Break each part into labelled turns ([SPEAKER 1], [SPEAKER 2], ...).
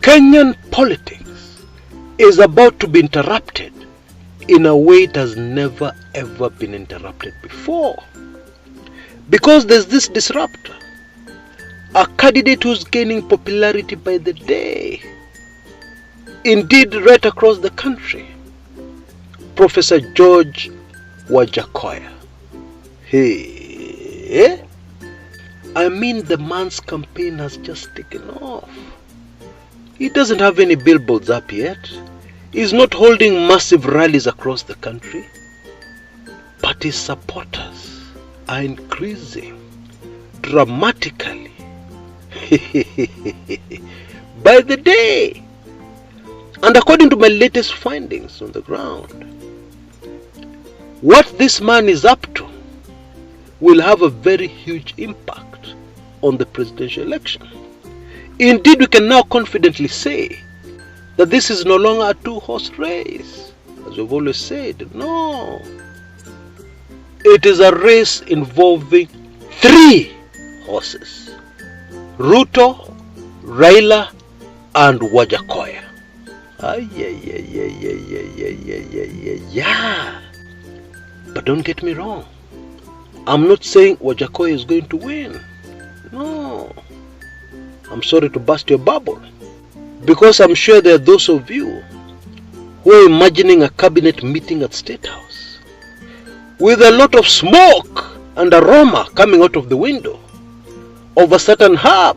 [SPEAKER 1] Kenyan politics is about to be interrupted in a way it has never ever been interrupted before. Because there's this disruptor, a candidate who's gaining popularity by the day, indeed right across the country, Professor George Wajackoya. Hey, I mean, the man's campaign has just taken off. He doesn't have any billboards up yet. He's not holding massive rallies across the country. But his supporters are increasing dramatically by the day. And according to my latest findings on the ground, what this man is up to will have a very huge impact on the presidential election. Indeed, we can now confidently say that this is no longer a two-horse race, as we've always said. No. It is a race involving 3 horses: Ruto, Raila, and Wajackoya. Yeah. But don't get me wrong. I'm not saying Wajackoya is going to win. No. I'm sorry to burst your bubble, because I'm sure there are those of you who are imagining a cabinet meeting at State House with a lot of smoke and aroma coming out of the window of a certain herb.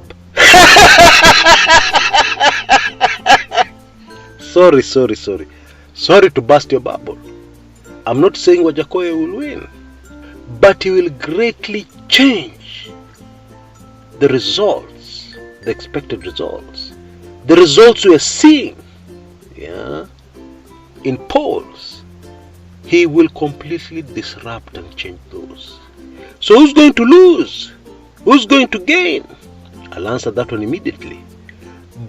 [SPEAKER 1] Sorry to burst your bubble. I'm not saying Wajackoya will win, but he will greatly change the results, the expected results, the results we are seeing in polls. He will completely disrupt and change those. So who's going to lose? Who's going to gain? I'll answer that one immediately.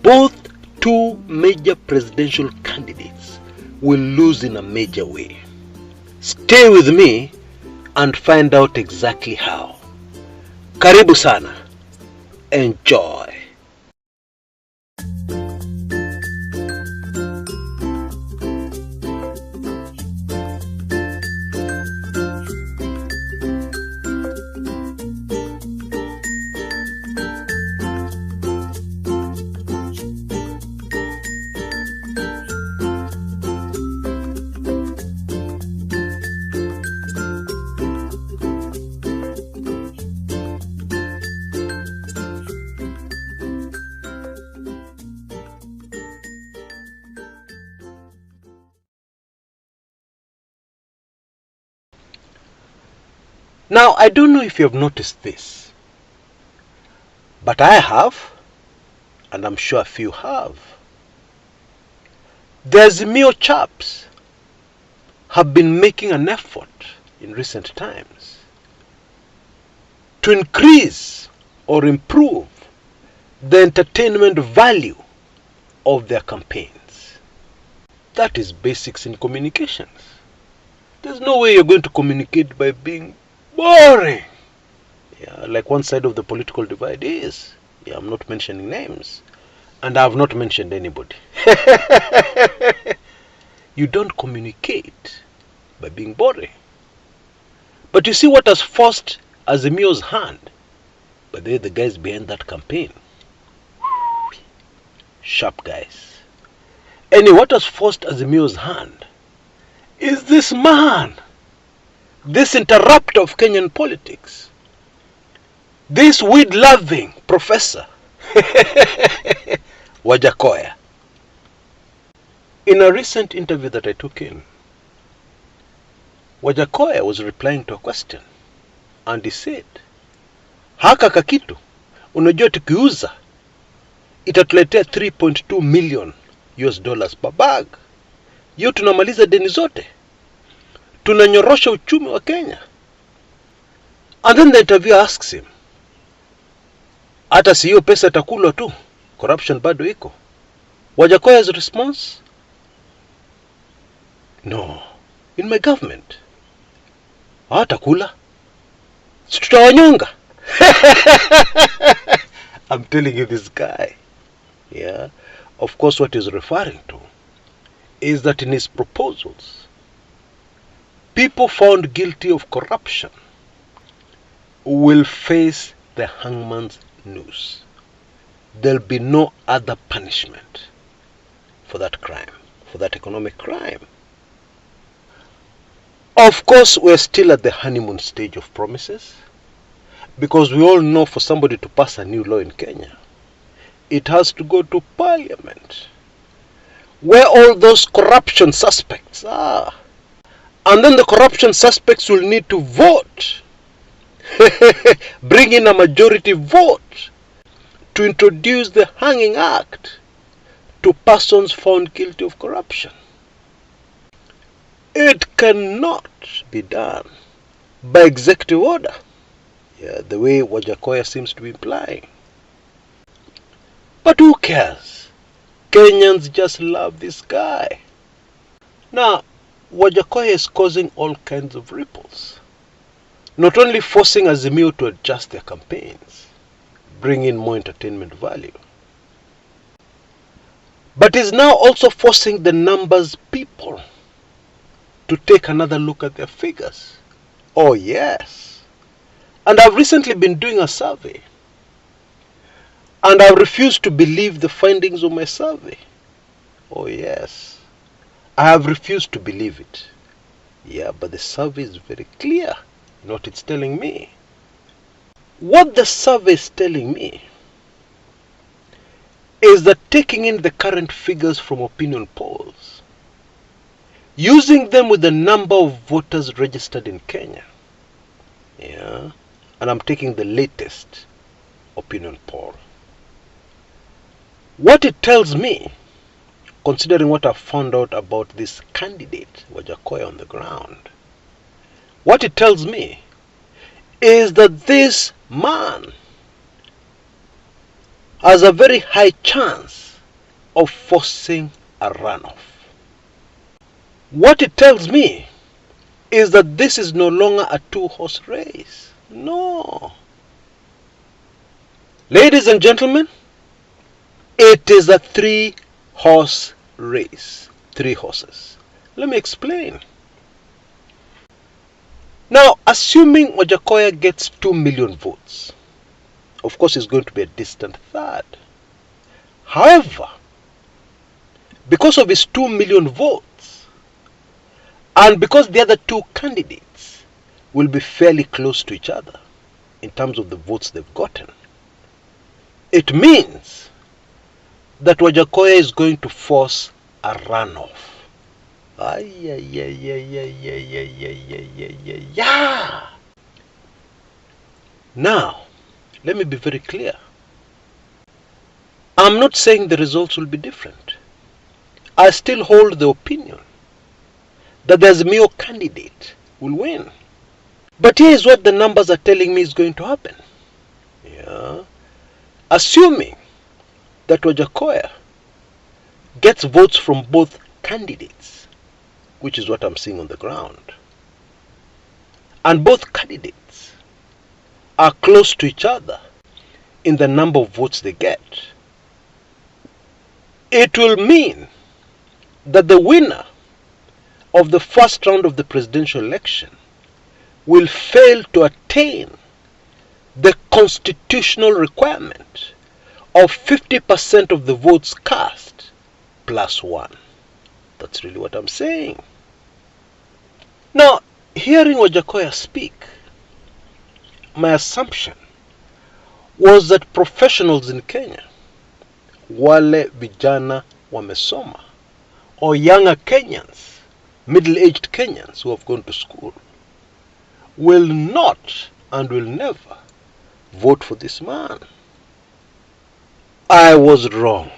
[SPEAKER 1] Both 2 major presidential candidates will lose in a major way. Stay with me and find out exactly how. Karibu sana. Enjoy. Now, I don't know if you have noticed this, but I have, and I'm sure a few have. The Azimio chaps have been making an effort in recent times to increase or improve the entertainment value of their campaigns. That is basics in communications. There's no way you're going to communicate by being boring. Like one side of the political divide is. I'm not mentioning names. And I have not mentioned anybody. You don't communicate by being boring. But you see what has forced Azimio's hand? But they're the guys behind that campaign. Sharp guys. Anyway, what has forced Azimio's hand is this man, this interrupter of Kenyan politics, this weed-loving professor, Wajackoya. In a recent interview that I took in, Wajackoya was replying to a question, and he said, haka kakitu, unajua tukiuza, itatuletea 3.2 million US dollars per bag. Hiyo tunamaliza deni zote. Tunanyorosha uchumi wa Kenya. And then the interviewer asks him, hata si hiyo pesa itakulwa tu, corruption bado iko. Wajackoya's response, no, in my government hawatakula, si tutawanyonga. I'm telling you, this guy of course, what he's referring to is that in his proposals, people found guilty of corruption will face the hangman's noose. There'll be no other punishment for that crime, for that economic crime. Of course, we're still at the honeymoon stage of promises, because we all know for somebody to pass a new law in Kenya, it has to go to Parliament, where all those corruption suspects are. And then the corruption suspects will need to vote, bring in a majority vote to introduce the Hanging Act to persons found guilty of corruption. It cannot be done by executive order, the way Wajackoya seems to be implying. But who cares? Kenyans just love this guy. Now, Wajackoya is causing all kinds of ripples, not only forcing Azimio to adjust their campaigns, bring in more entertainment value, but is now also forcing the numbers people to take another look at their figures. Oh yes. And I've recently been doing a survey, and I've refused to believe the findings of my survey. Oh yes. I have refused to believe it. Yeah, but the survey is very clear in what it's telling me. What the survey is telling me is that taking in the current figures from opinion polls, using them with the number of voters registered in Kenya, and I'm taking the latest opinion poll, what it tells me, considering what I've found out about this candidate, Wajackoya, on the ground, what it tells me is that this man has a very high chance of forcing a runoff. What it tells me is that this is no longer a two-horse race. No. Ladies and gentlemen, it is a three-horse race. 3 horses. Let me explain. Now, assuming Wajackoya gets 2 million votes, of course he's going to be a distant third. However, because of his 2 million votes, and because the other 2 candidates will be fairly close to each other in terms of the votes they've gotten, it means that Wajackoya is going to force a runoff. Now, let me be very clear. I'm not saying the results will be different. I still hold the opinion that the Azimio candidate will win. But here's what the numbers are telling me is going to happen. Assuming that Wajackoya gets votes from both candidates, which is what I'm seeing on the ground, and both candidates are close to each other in the number of votes they get, it will mean that the winner of the first round of the presidential election will fail to attain the constitutional requirement of 50% of the votes cast plus 1. That's really what I'm saying. Now, hearing Wajackoya speak, my assumption was that professionals in Kenya, wale vijana wamesoma, or younger Kenyans, middle-aged Kenyans who have gone to school, will not and will never vote for this man. I was wrong.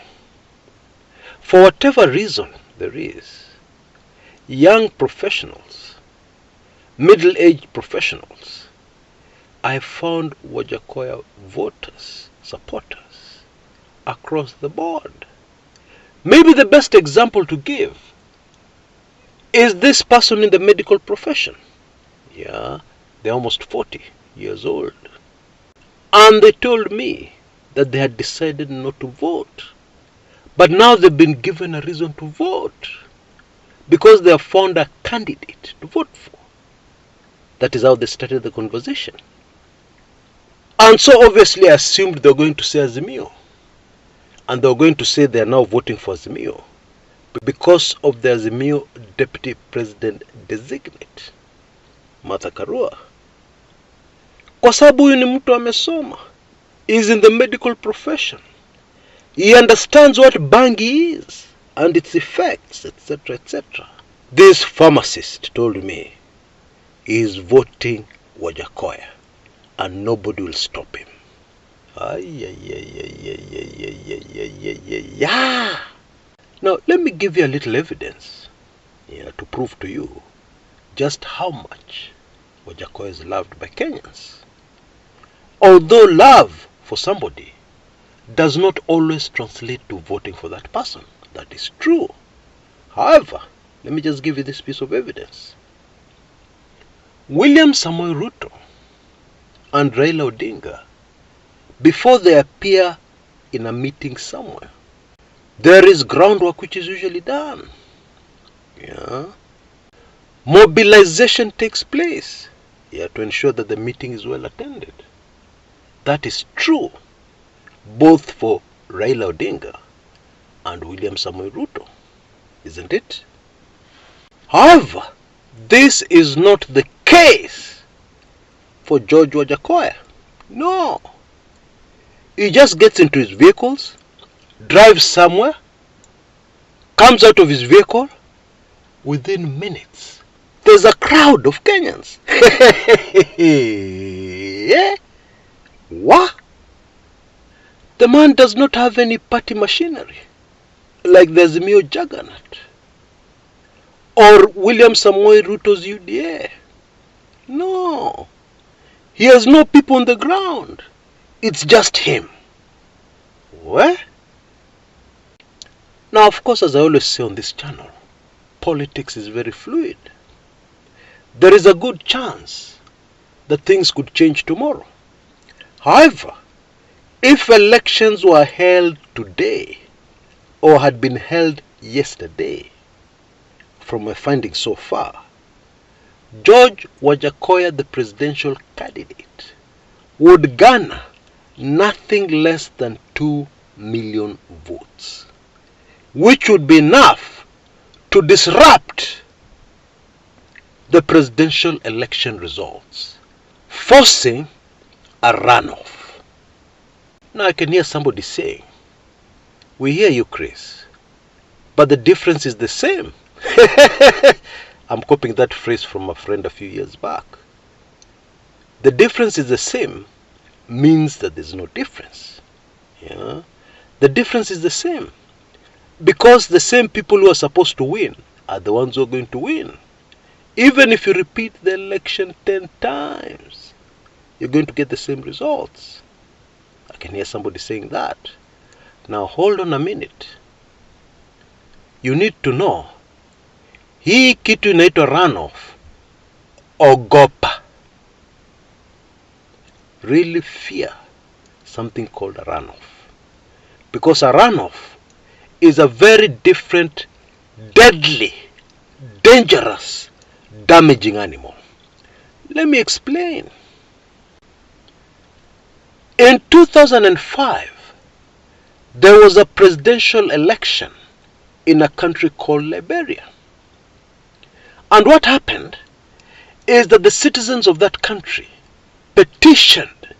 [SPEAKER 1] For whatever reason there is, young professionals, middle-aged professionals, I found Wajackoya voters, supporters, across the board. Maybe the best example to give is this person in the medical profession. They're almost 40 years old. And they told me that they had decided not to vote, But now they've been given a reason to vote because they have found a candidate to vote for. That is how they started the conversation. And so obviously I assumed they were going to say Azimio. And they were going to say they are now voting for Azimio because of the Azimio Deputy President Designate, Martha Karua. Kwa sababu huyu ni mtu amesoma. He is in the medical profession. He understands what bangi is and its effects, etc., etc. This pharmacist told me he is voting Wajackoya and nobody will stop him. Now, let me give you a little evidence to prove to you just how much Wajackoya is loved by Kenyans. Although love for somebody does not always translate to voting for that person. That is true. However, let me just give you this piece of evidence. William Samoei Ruto and Raila Odinga, before they appear in a meeting somewhere, there is groundwork which is usually done. Mobilization takes place to ensure that the meeting is well attended. That is true both for Raila Odinga and William Samoei Ruto, isn't it? However, this is not the case for George Wajackoya. No. He just gets into his vehicles, drives somewhere, comes out of his vehicle, within minutes there's a crowd of Kenyans. What? The man does not have any party machinery like the Azimio juggernaut or William Samoei Ruto's UDA. No. He has no people on the ground. It's just him. What? Now, of course, as I always say on this channel, politics is very fluid. There is a good chance that things could change tomorrow. However, if elections were held today or had been held yesterday, from my findings so far, George Wajackoya, the presidential candidate, would garner nothing less than 2 million votes, which would be enough to disrupt the presidential election results, forcing a runoff. Now I can hear somebody saying, we hear you, Chris, but the difference is the same. I'm copying that phrase from a friend a few years back. The difference is the same means that there's no difference. The difference is the same because the same people who are supposed to win are the ones who are going to win. Even if you repeat the election 10 times, you're going to get the same results. I can hear somebody saying that. Now hold on a minute. You need to know, hii kitu inaitwa runoff, ogopa. Really fear something called a runoff. Because a runoff is a very different, deadly, dangerous, damaging animal. Let me explain. In 2005, there was a presidential election in a country called Liberia. And what happened is that the citizens of that country petitioned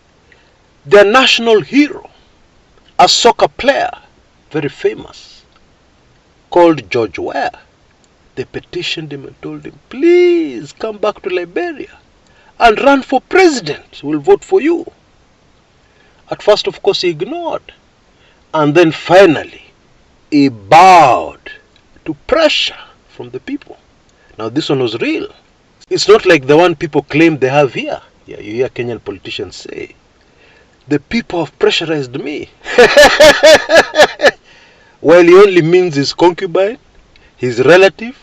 [SPEAKER 1] their national hero, a soccer player, very famous, called George Weah. They petitioned him and told him, please come back to Liberia and run for president. We'll vote for you. At first, of course, he ignored. And then finally, he bowed to pressure from the people. Now, this one was real. It's not like the one people claim they have here. Yeah, you hear Kenyan politicians say, the people have pressurized me. Well, he only means his concubine, his relative,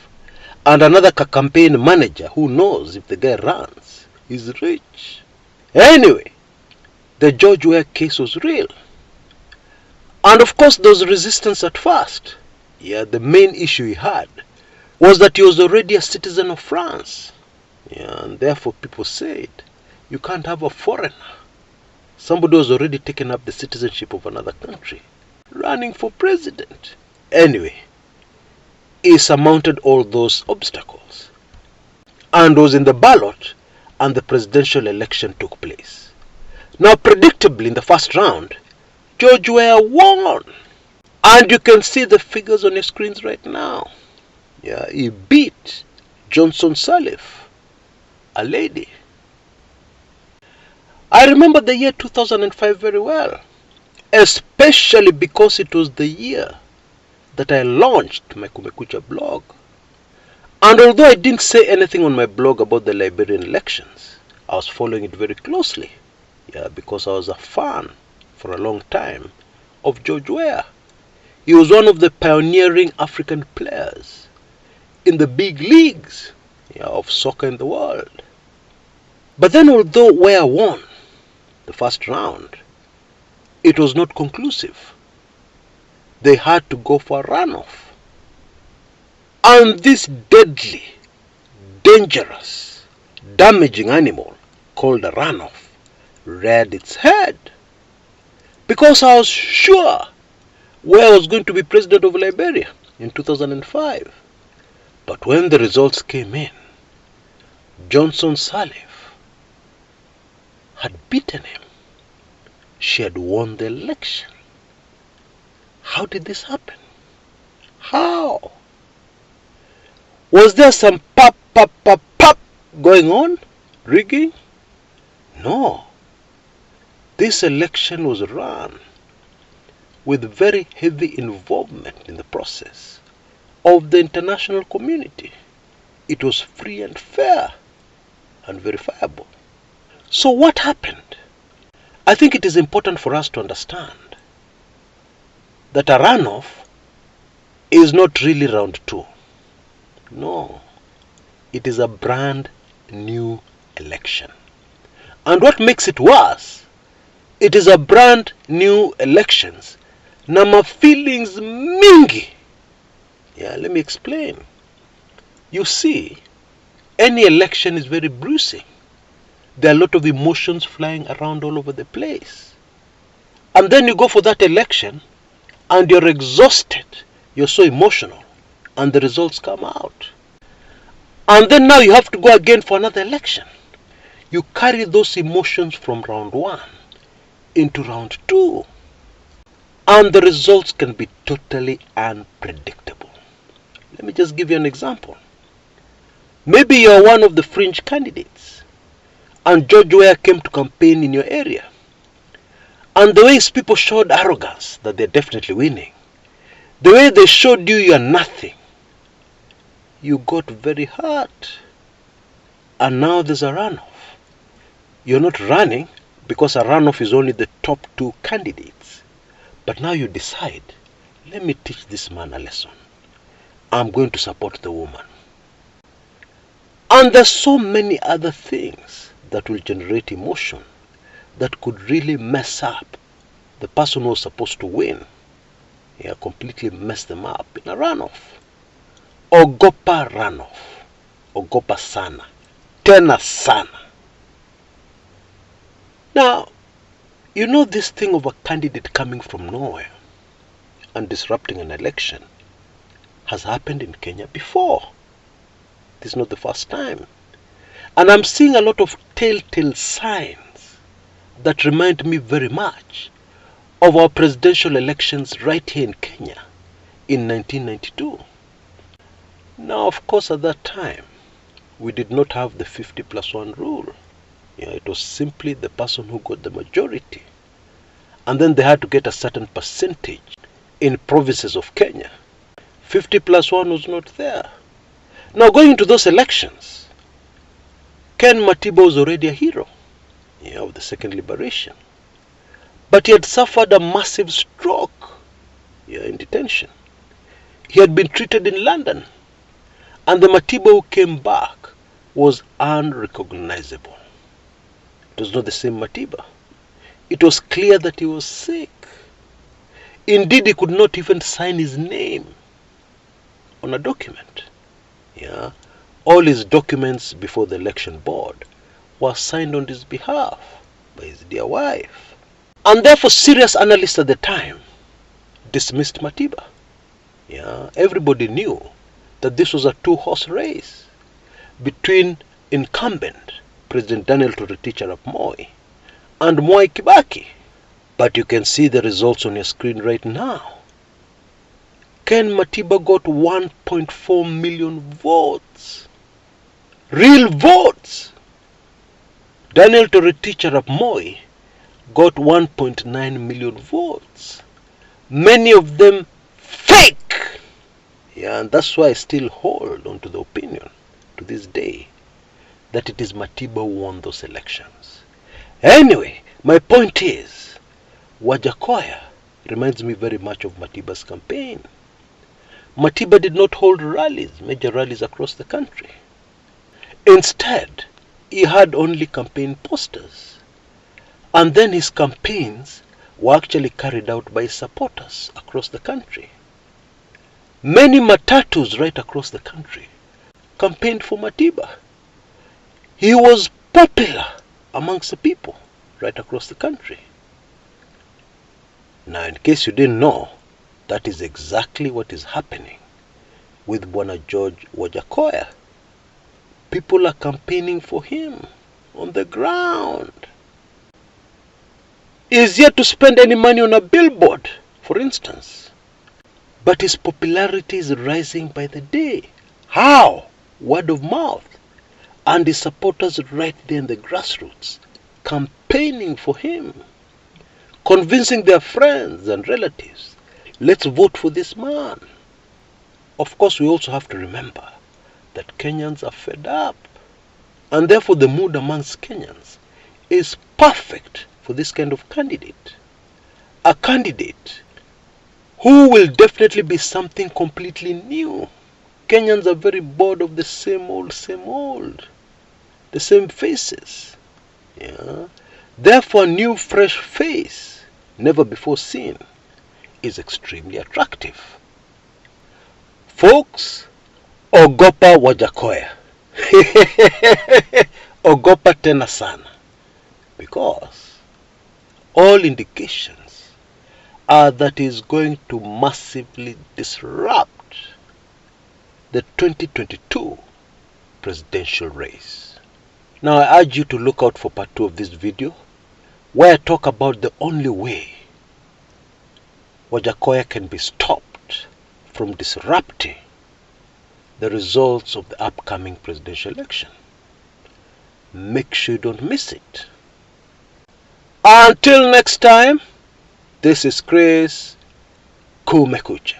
[SPEAKER 1] and another campaign manager who knows if the guy runs. He's rich. Anyway, the George Weah case was real. And of course there was resistance at first. Yeah, the main issue he had was that he was already a citizen of France. Yeah, and therefore people said, you can't have a foreigner, somebody who has already taken up the citizenship of another country, running for president. Anyway, he surmounted all those obstacles and was in the ballot, and the presidential election took place. Now, predictably, in the first round, George Weah won. And you can see the figures on your screens right now. Yeah, he beat Johnson Sirleaf, a lady. I remember the year 2005 very well, especially because it was the year that I launched my Kumekucha blog. And although I didn't say anything on my blog about the Liberian elections, I was following it very closely. Yeah, because I was a fan for a long time of George Weah. He was one of the pioneering African players in the big leagues, yeah, of soccer in the world. But then, although Weah won the first round, it was not conclusive. They had to go for a runoff. And this deadly, dangerous, damaging animal called a runoff reared its head. Because I was sure Weah was going to be president of Liberia in 2005. But when the results came in, Johnson Sirleaf had beaten him. She had won the election. How did this happen? How? Was there some pop going on? Rigging? No. This election was run with very heavy involvement in the process of the international community. It was free and fair and verifiable. So what happened? I think it is important for us to understand that a runoff is not really round two. No, it is a brand new election. And what makes it worse, it is a brand new elections na mafeelings mingi. Yeah, let me explain. You see, any election is very bruising. There are a lot of emotions flying around all over the place. And then you go for that election and you're exhausted. You're so emotional. And the results come out. And then now you have to go again for another election. You carry those emotions from round one into round two. And the results can be totally unpredictable. Let me just give you an example. Maybe you're one of the fringe candidates, and George Weah came to campaign in your area. And the way his people showed arrogance that they're definitely winning, the way they showed you are nothing, you got very hurt. And now there's a runoff. You're not running because a runoff is only the top two candidates. But now you decide, let me teach this man a lesson. I'm going to support the woman. And there's so many other things that will generate emotion that could really mess up the person who was supposed to win. Yeah, completely mess them up in a runoff. Ogopa runoff. Ogopa sana. Tena sana. Now, you know, this thing of a candidate coming from nowhere and disrupting an election has happened in Kenya before. This is not the first time. And I'm seeing a lot of telltale signs that remind me very much of our presidential elections right here in Kenya in 1992. Now, of course, at that time, we did not have the 50+1 rule. Yeah, it was simply the person who got the majority. And then they had to get a certain percentage in provinces of Kenya. 50+1 was not there. Now, going into those elections, Ken Matiba was already a hero, yeah, of the Second Liberation. But he had suffered a massive stroke, yeah, in detention. He had been treated in London. And the Matiba who came back was unrecognizable. It was not the same Matiba. It was clear that he was sick. Indeed, he could not even sign his name on a document. Yeah, all his documents before the election board were signed on his behalf by his dear wife. And therefore, serious analysts at the time dismissed Matiba. Yeah, everybody knew that this was a two-horse race between incumbent President Daniel Toroitich arap Moi and Mwai Kibaki. But you can see the results on your screen right now. Ken Matiba got 1.4 million votes. Real votes. Daniel Toroitich arap Moi got 1.9 million votes. Many of them fake. Yeah, and that's why I still hold on to the opinion to this day that it is Matiba who won those elections. Anyway, my point is, Wajackoya reminds me very much of Matiba's campaign. Matiba did not hold rallies, major rallies across the country. Instead, he had only campaign posters. And then his campaigns were actually carried out by supporters across the country. Many matatus right across the country campaigned for Matiba. He was popular amongst the people right across the country. Now, in case you didn't know, that is exactly what is happening with Bwana George Wajackoya. People are campaigning for him on the ground. He is yet to spend any money on a billboard, for instance. But his popularity is rising by the day. How? Word of mouth. And his supporters right there in the grassroots, campaigning for him, convincing their friends and relatives, let's vote for this man. Of course, we also have to remember that Kenyans are fed up. And therefore, the mood amongst Kenyans is perfect for this kind of candidate. A candidate who will definitely be something completely new. Kenyans are very bored of the same old, the same faces. Yeah. Therefore, a new, fresh face, never before seen, is extremely attractive. Folks, ogopa Wajackoya. Ogopa tena sana. Because all indications are that he is going to massively disrupt the 2022 presidential race. Now, I urge you to look out for part 2 of this video, where I talk about the only way Wajackoya can be stopped from disrupting the results of the upcoming presidential election. Make sure you don't miss it. Until next time, this is Chris Kumekucha.